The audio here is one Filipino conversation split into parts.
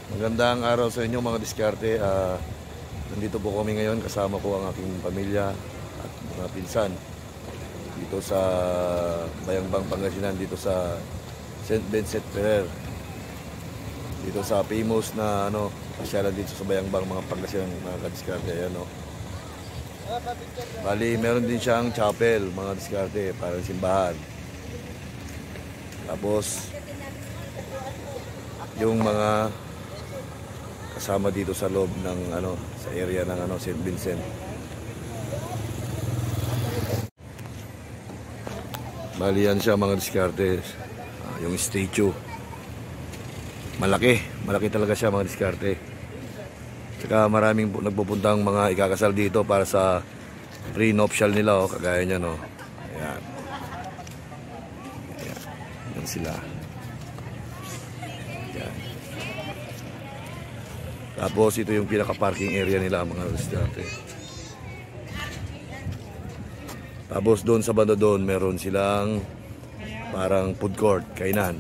Magandang araw sa inyo mga diskarte. Nandito po kami ngayon, kasama ko ang aking pamilya at mga pinsan dito sa Bayangbang, Pangasinan, dito sa St. Vincent Ferrer. Dito sa famous na pasyalan dito sa Bayangbang, mga Pangasinan, mga diskarte. Ayan, bali, meron din siyang chapel, mga diskarte, parang simbahan. Tapos yung mga kasama dito sa loob ng sa area ng St. Vincent. Bali yan siya mga diskarte. Yung statue. Malaki talaga siya mga diskarte. Saka maraming nagpupuntang mga ikakasal dito para sa pre-nuptial nila, kagaya niyan, Ayan. Ayan. Yan sila. Ayan. Tapos ito yung pinaka-parking area nila mga diskarte. Tapos doon sa banda doon meron silang parang food court, kainan.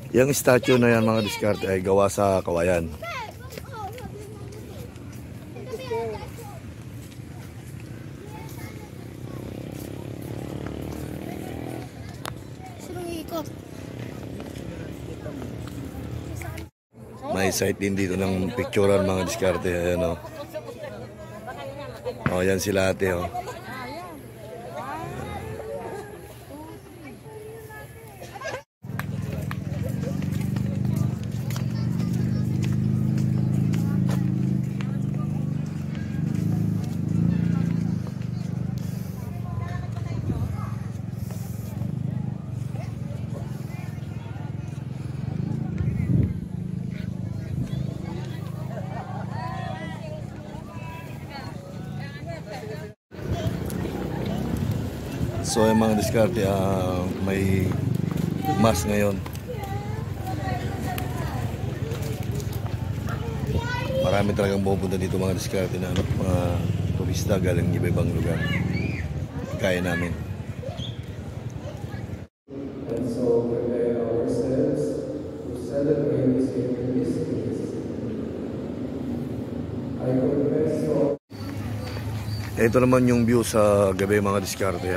Yung statue na yan mga diskarte ay gawa sa kawayan. May site din dito ng picturean mga diskarte. Ayan, yan sila ate, So yung mga diskarte, may mass ngayon. Marami talagang pupunta dito mga diskarte na mga turista galing iba-ibang lugar. Kaya namin. And so prepare ourselves to celebrate this mysteries. I confess to. Ito naman yung view sa gabi mga diskarte,